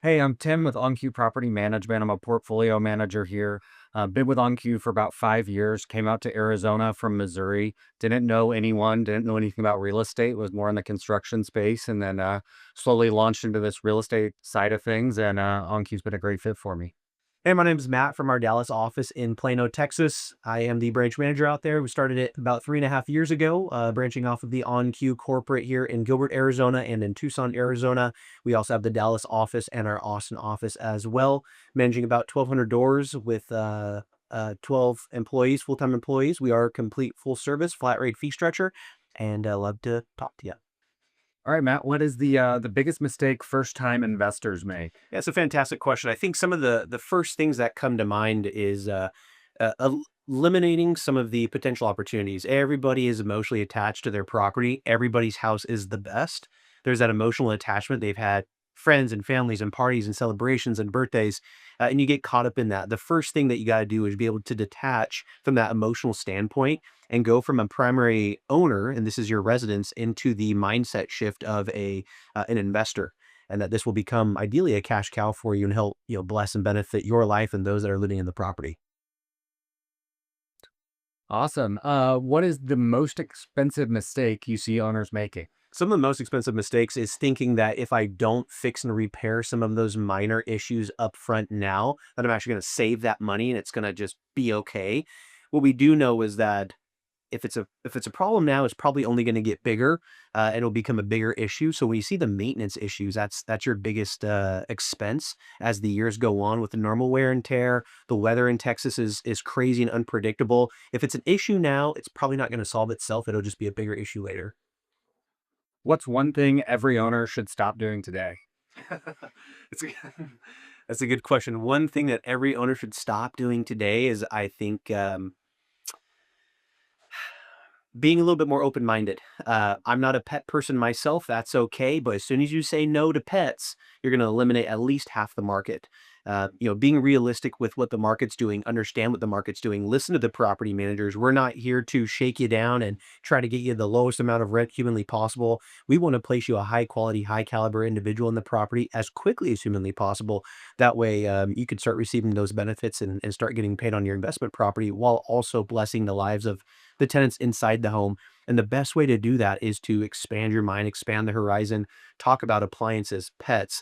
Hey, I'm Tim with OnQ Property Management. I'm a portfolio manager here. Been with OnQ for about 5 years. Came out to Arizona from Missouri. Didn't know anyone. Didn't know anything about real estate. Was more in the construction space, and then slowly launched into this real estate side of things. And OnQ's been a great fit for me. Hey, my name is Matt from our Dallas office in Plano, Texas. I am the branch manager out there. We started it about 3.5 years ago, branching off of the OnQ corporate here in Gilbert, Arizona, and in Tucson, Arizona. We also have the Dallas office and our Austin office as well, managing about 1,200 doors with 12 employees, full-time employees. We are a complete full service, flat rate fee structure, and love to talk to you. All right, Matt. What is the biggest mistake first time investors make? Yeah, it's a fantastic question. I think some of the first things that come to mind is eliminating some of the potential opportunities. Everybody is emotionally attached to their property. Everybody's house is the best. There's that emotional attachment. They've had friends and families and parties and celebrations and birthdays, and you get caught up in that. The first thing that you got to do is be able to detach from that emotional standpoint and go from a primary owner, and this is your residence, into the mindset shift of an investor, and that this will become ideally a cash cow for you and help, bless and benefit your life and those that are living in the property. Awesome. What is the most expensive mistake you see owners making? Some of the most expensive mistakes is thinking that if I don't fix and repair some of those minor issues up front now, that I'm actually going to save that money and it's going to just be okay. What we do know is that if it's a problem now, it's probably only going to get bigger, and it'll become a bigger issue. So when you see the maintenance issues, that's your biggest expense as the years go on with the normal wear and tear. The weather in Texas is crazy and unpredictable. If it's an issue now, it's probably not going to solve itself. It'll just be a bigger issue later. What's one thing every owner should stop doing today? It's a, that's a good question. One thing that every owner should stop doing today is, I think, being a little bit more open-minded. I'm not a pet person myself, that's okay, but as soon as you say no to pets, you're gonna eliminate at least half the market. Being realistic with what the market's doing, understand what the market's doing, listen to the property managers. We're not here to shake you down and try to get you the lowest amount of rent humanly possible. We wanna place you a high quality, high caliber individual in the property as quickly as humanly possible. That way, you can start receiving those benefits and start getting paid on your investment property while also blessing the lives of the tenants inside the home. And the best way to do that is to expand your mind, expand the horizon, talk about appliances, pets,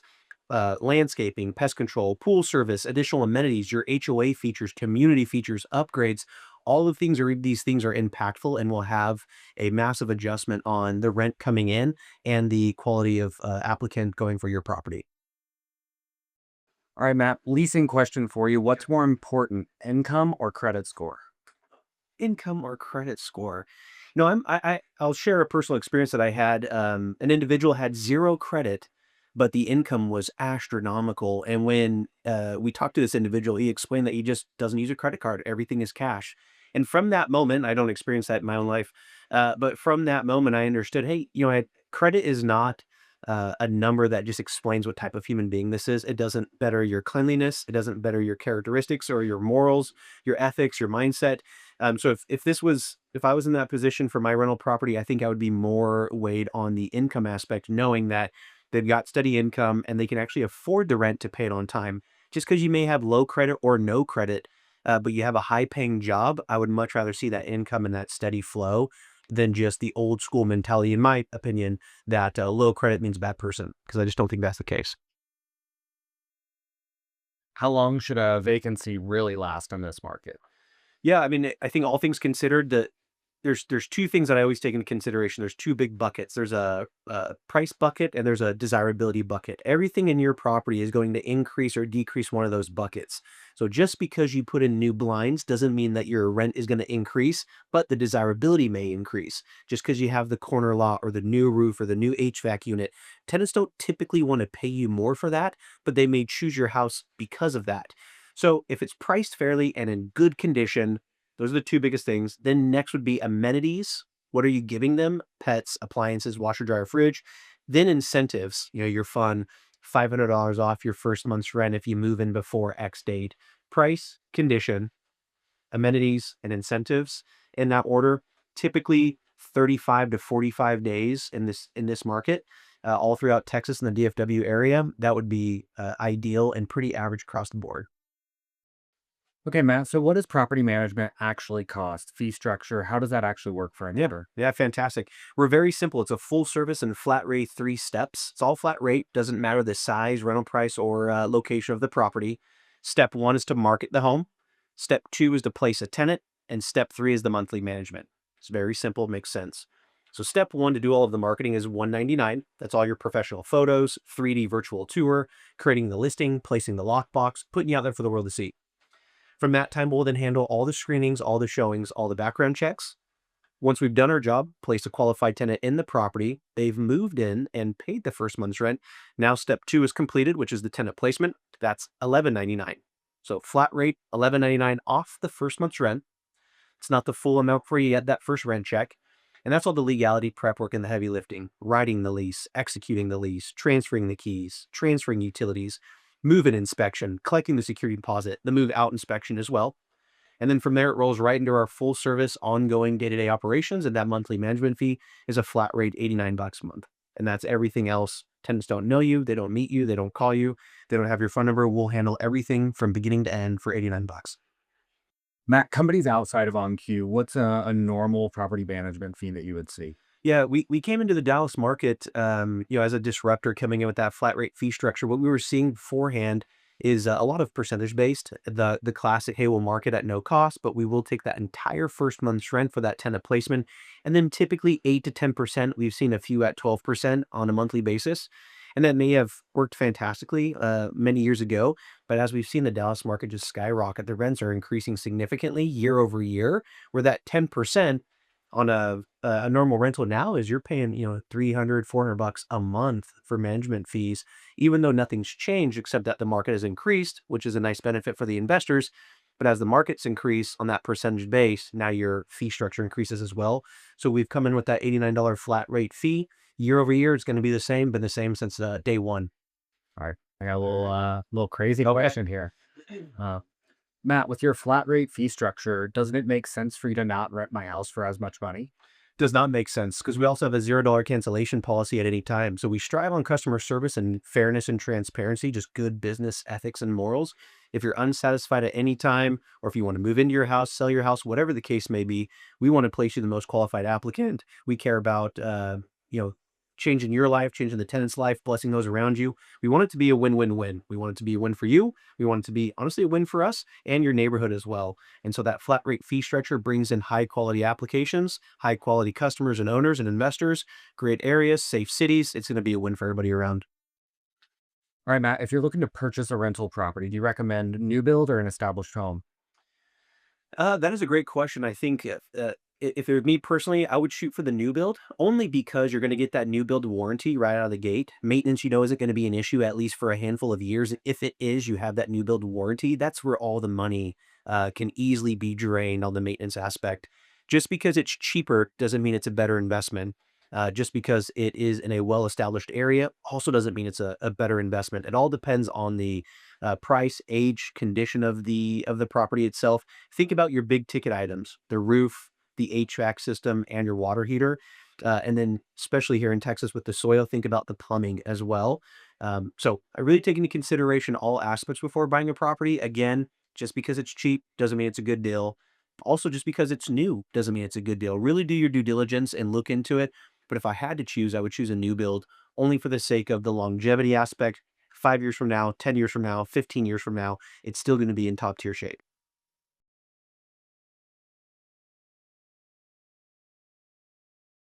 landscaping, pest control, pool service, additional amenities, your HOA features, community features, upgrades. All of these things are impactful and will have a massive adjustment on the rent coming in and the quality of applicant going for your property. All right, Matt, leasing question for you. What's more important, income or credit score? Income or credit score? No, I'll share a personal experience that I had. An individual had zero credit, but the income was astronomical. And when we talked to this individual, he explained that he just doesn't use a credit card. Everything is cash. And from that moment, I don't experience that in my own life, but from that moment, I understood, hey, credit is not a number that just explains what type of human being this is. It doesn't better your cleanliness. It doesn't better your characteristics or your morals, your ethics, your mindset. So if I was in that position for my rental property, I think I would be more weighed on the income aspect, knowing that they've got steady income and they can actually afford the rent to pay it on time. Just because you may have low credit or no credit, but you have a high paying job, I would much rather see that income and that steady flow than just the old school mentality, in my opinion, that low credit means bad person, because I just don't think that's the case. How long should a vacancy really last in this market? Yeah, I mean, I think all things considered, there's two things that I always take into consideration. There's two big buckets. There's a price bucket and there's a desirability bucket. Everything in your property is going to increase or decrease one of those buckets. So just because you put in new blinds doesn't mean that your rent is going to increase, but the desirability may increase. Just because you have the corner lot or the new roof or the new HVAC unit, tenants don't typically want to pay you more for that, but they may choose your house because of that. So if it's priced fairly and in good condition, those are the two biggest things. Then next would be amenities. What are you giving them? Pets, appliances, washer, dryer, fridge. Then incentives, your fun, $500 off your first month's rent if you move in before X date. Price, condition, amenities, and incentives in that order. Typically 35 to 45 days in this market. all throughout Texas and the DFW area, that would be ideal and pretty average across the board. Okay, Matt. So what does property management actually cost? Fee structure, how does that actually work for a Yeah. neighbor? Yeah, fantastic. We're very simple. It's a full service and flat rate, 3 steps. It's all flat rate. Doesn't matter the size, rental price, or location of the property. Step one is to market the home. Step two is to place a tenant. And step three is the monthly management. It's very simple, makes sense. So step one to do all of the marketing is 199. That's all your professional photos, 3D virtual tour, creating the listing, placing the lockbox, putting you out there for the world to see. From that time, we'll then handle all the screenings, all the showings, all the background checks. Once we've done our job, placed a qualified tenant in the property, they've moved in and paid the first month's rent. Now step two is completed, which is the tenant placement. That's 1199. So flat rate, 1199 off the first month's rent. It's not the full amount for you yet, that first rent check. And that's all the legality, prep work, and the heavy lifting. Writing the lease, executing the lease, transferring the keys, transferring utilities, move-in inspection, collecting the security deposit, the move-out inspection as well. And then from there, it rolls right into our full service, ongoing day-to-day operations. And that monthly management fee is a flat rate, 89 bucks a month. And that's everything else. Tenants don't know you. They don't meet you. They don't call you. They don't have your phone number. We'll handle everything from beginning to end for 89 bucks. Matt, companies outside of OnQ, what's a normal property management fee that you would see? Yeah, we came into the Dallas market, as a disruptor coming in with that flat rate fee structure. What we were seeing beforehand is a lot of percentage based, the classic, hey, we'll market at no cost, but we will take that entire first month's rent for that tenant placement. And then typically 8 to 10%. We've seen a few at 12% on a monthly basis. And that may have worked fantastically many years ago. But as we've seen the Dallas market just skyrocket, the rents are increasing significantly year over year, where that 10% on a normal rental now is you're paying, 300, 400 bucks a month for management fees, even though nothing's changed except that the market has increased, which is a nice benefit for the investors. But as the markets increase on that percentage base, now your fee structure increases as well. So we've come in with that $89 flat rate fee. Year over year, it's going to be the same, been the same since day one. All right. I got a little crazy Okay. question here. Uh, Matt, with your flat rate fee structure, doesn't it make sense for you to not rent my house for as much money? Does not make sense because we also have a $0 cancellation policy at any time. So we strive on customer service and fairness and transparency, just good business ethics and morals. If you're unsatisfied at any time, or if you want to move into your house, sell your house, whatever the case may be, we want to place you the most qualified applicant. We care about, you know, changing your life, changing the tenant's life, blessing those around you. We want it to be a win-win-win. We want it to be a win for you. We want it to be honestly a win for us and your neighborhood as well. And so that flat rate fee structure brings in high quality applications, high quality customers and owners and investors, great areas, safe cities. It's going to be a win for everybody around. All right, Matt, if you're looking to purchase a rental property, do you recommend new build or an established home? That is a great question. I think if it were me personally, I would shoot for the new build only because you're going to get that new build warranty right out of the gate. Maintenance, isn't going to be an issue at least for a handful of years. If it is, you have that new build warranty. That's where all the money can easily be drained on the maintenance aspect. Just because it's cheaper doesn't mean it's a better investment. Just because it is in a well-established area also doesn't mean it's a better investment. It all depends on the price, age, condition of the property itself. Think about your big ticket items: the roof, the HVAC system, and your water heater. And then, especially here in Texas with the soil, think about the plumbing as well. So I really take into consideration all aspects before buying a property. Again, just because it's cheap doesn't mean it's a good deal. Also, just because it's new doesn't mean it's a good deal. Really do your due diligence and look into it. But if I had to choose, I would choose a new build only for the sake of the longevity aspect. 5 years from now, 10 years from now, 15 years from now, it's still going to be in top tier shape.